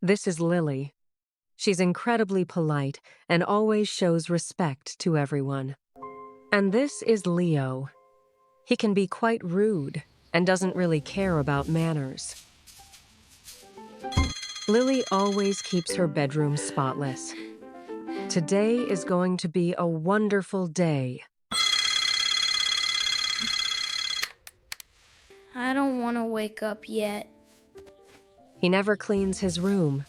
This is Lily. She's incredibly polite and always shows respect to everyone. And this is Leo. He can be quite rude and doesn't really care about manners. Lily always keeps her bedroom spotless. Today is going to be a wonderful day. I don't want to wake up yet. He never cleans his room.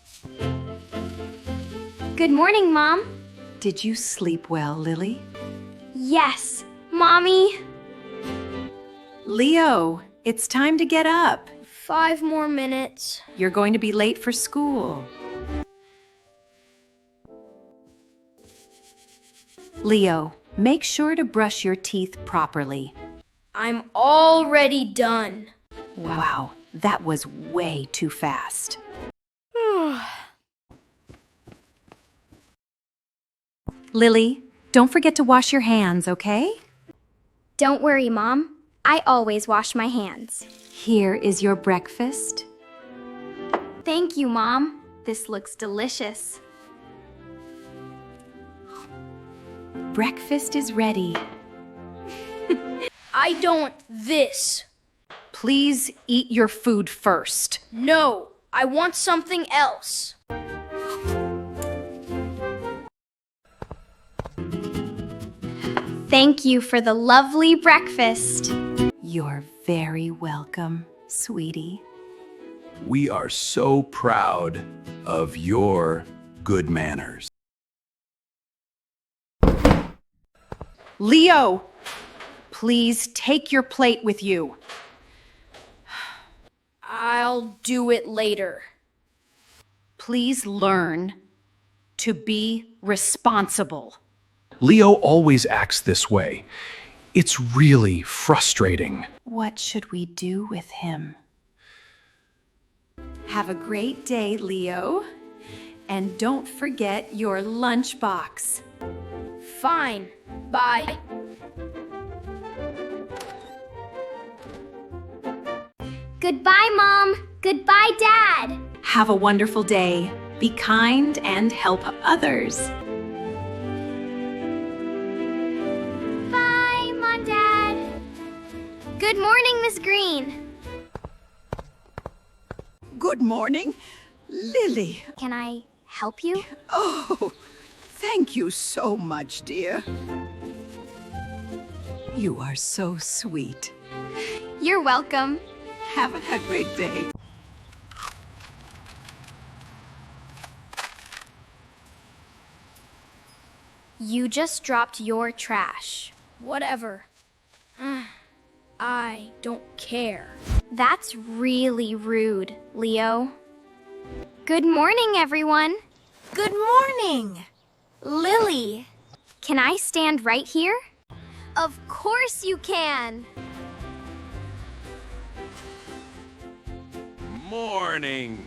Good morning, Mom. Did you sleep well, Lily? Yes, Mommy. Leo, it's time to get up. 5 more minutes. You're going to be late for school. Leo, make sure to brush your teeth properly. I'm already done. Wow, that was way too fast. Lily, don't forget to wash your hands, okay? Don't worry, Mom. I always wash my hands. Here is your breakfast. Thank you, Mom. This looks delicious. Breakfast is ready. I don't want this. Please eat your food first. No, I want something else. Thank you for the lovely breakfast. You're very welcome, sweetie. We are so proud of your good manners. Leo, please take your plate with you. I'll do it later. Please learn to be responsible. Leo always acts this way. It's really frustrating. What should we do with him? Have a great day, Leo. And don't forget your lunchbox. Fine. Bye. Goodbye, Mom. Goodbye, Dad. Have a wonderful day. Be kind and help others. Bye, Mom, Dad. Good morning, Miss Green. Good morning, Lily. Can I help you? Oh, thank you so much, dear. You are so sweet. You're welcome. Have a great day. You just dropped your trash. Whatever. I don't care. That's really rude, Leo. Good morning, everyone. Good morning, Lily. Can I stand right here? Of course you can. Morning,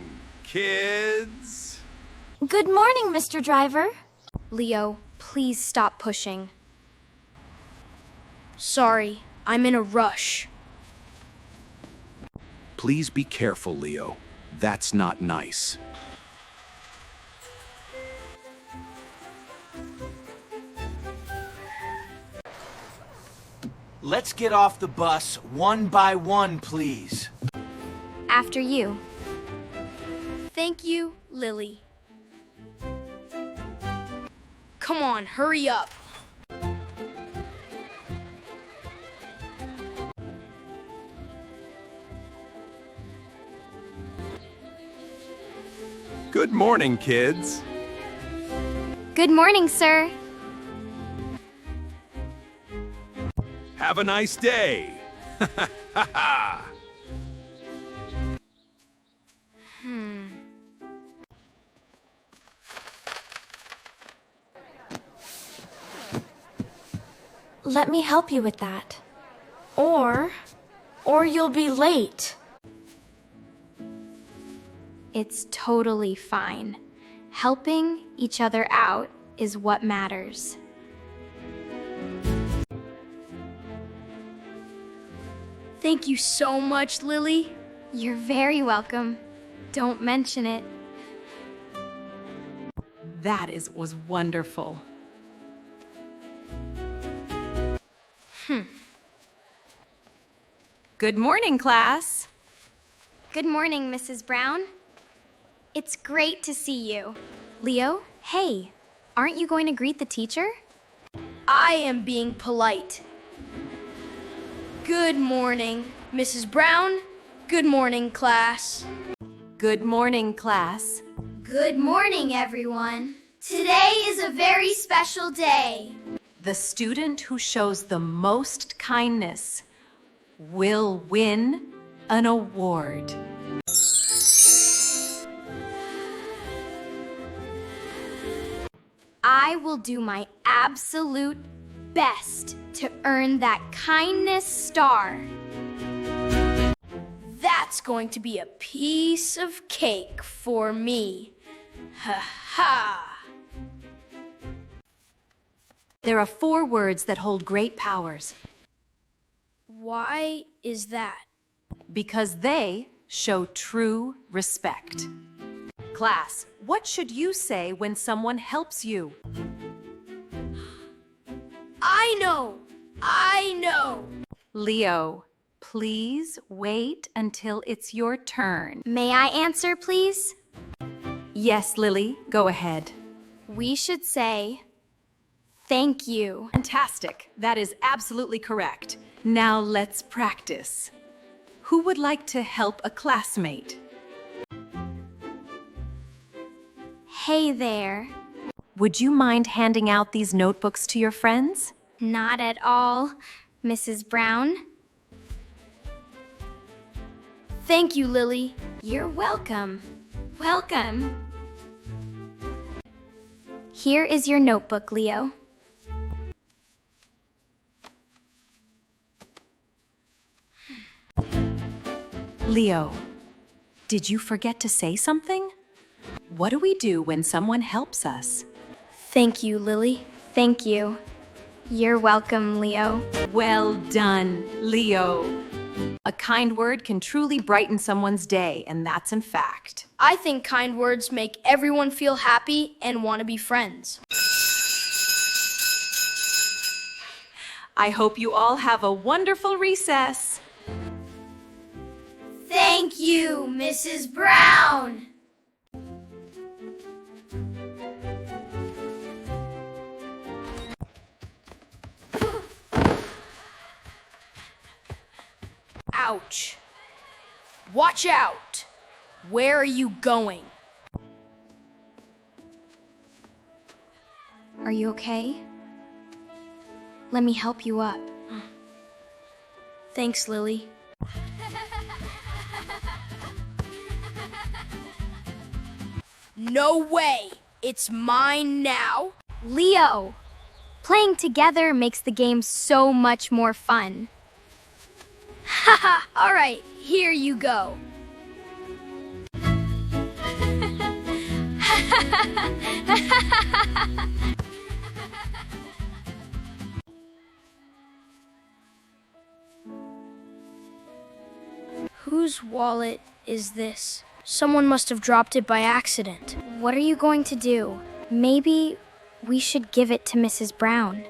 kids. Good morning, Mr. Driver. Leo, please stop pushing. Sorry, I'm in a rush. Please be careful, Leo. That's not nice. Let's get off the bus one by one, please. After you. Thank you, Lily. Come on, hurry up. Good morning, kids. Good morning, sir. Have a nice day. Let me help you with that. Or you'll be late. It's totally fine. Helping each other out is what matters. Thank you so much, Lily. You're very welcome. Don't mention it. was wonderful. Good morning, class. Good morning, Mrs. Brown. It's great to see you. Leo, hey, aren't you going to greet the teacher? I am being polite. Good morning, Mrs. Brown. Good morning, class. Good morning, class. Good morning, everyone. Today is a very special day. The student who shows the most kindness will win an award. I will do my absolute best to earn that kindness star. That's going to be a piece of cake for me. Ha ha! There are 4 words that hold great powers Why is that? because they show true respect. Class, what should you say when someone helps you? I know! I know! Leo, please wait until it's your turn. May I answer, please? Yes, Lily, go ahead. We should say, thank you. Fantastic. That is absolutely correct. Now let's practice. Who would like to help a classmate? Hey there. Would you mind handing out these notebooks to your friends? Not at all, Mrs. Brown. Thank you, Lily. You're welcome. Welcome. Here is your notebook, Leo. Leo, did you forget to say something? What do we do when someone helps us? Thank you, Lily. Thank you. You're welcome, Leo. Well done, Leo. A kind word can truly brighten someone's day, and that's in fact. I think kind words make everyone feel happy and want to be friends. I hope you all have a wonderful recess. Thank you, Mrs. Brown. Ouch. Watch out. Where are you going? Are you okay? Let me help you up. Thanks, Lily. No way! It's mine now! Leo! Playing together makes the game so much more fun. Haha! Alright, here you go. Whose wallet is this? Someone must have dropped it by accident. What are you going to do? Maybe we should give it to Mrs. Brown.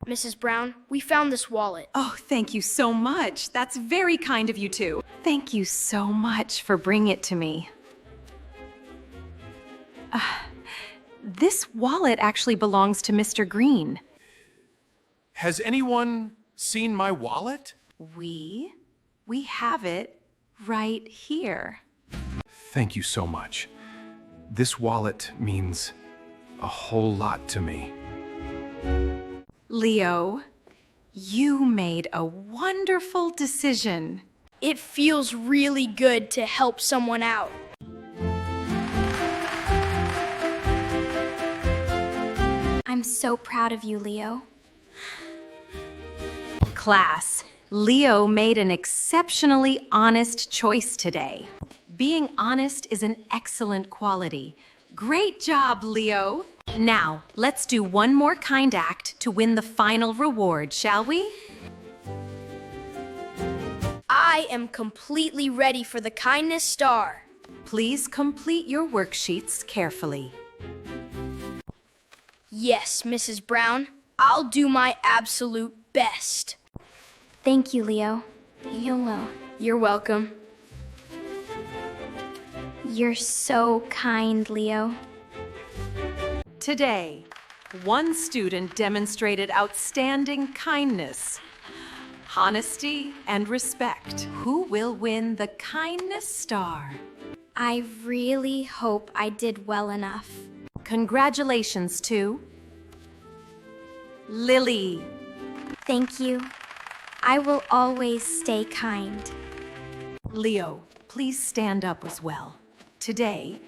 Mrs. Brown, we found this wallet. Oh, thank you so much. That's very kind of you two. Thank you so much for bringing it to me. This wallet actually belongs to Mr. Green. Has anyone seen my wallet? We have it right here. Thank you so much. This wallet means a whole lot to me. Leo, you made a wonderful decision. It feels really good to help someone out. I'm so proud of you, Leo. Class, Leo made an exceptionally honest choice today. Being honest is an excellent quality. Great job, Leo. Now, let's do one more kind act to win the final reward, shall we? I am completely ready for the kindness star. Please complete your worksheets carefully. Yes, Mrs. Brown. I'll do my absolute best. Thank you, Leo. YOLO. You're welcome. You're so kind, Leo. Today, one student demonstrated outstanding kindness, honesty, and respect. Who will win the kindness star? I really hope I did well enough. Congratulations to Lily. Thank you. I will always stay kind. Leo, please stand up as well. Today,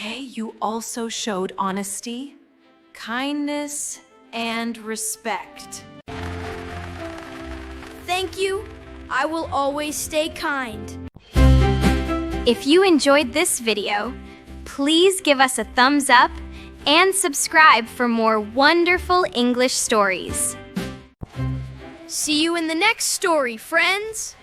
you also showed honesty, kindness, and respect. Thank you. I will always stay kind. If you enjoyed this video, please give us a thumbs up and subscribe for more wonderful English stories. See you in the next story, friends.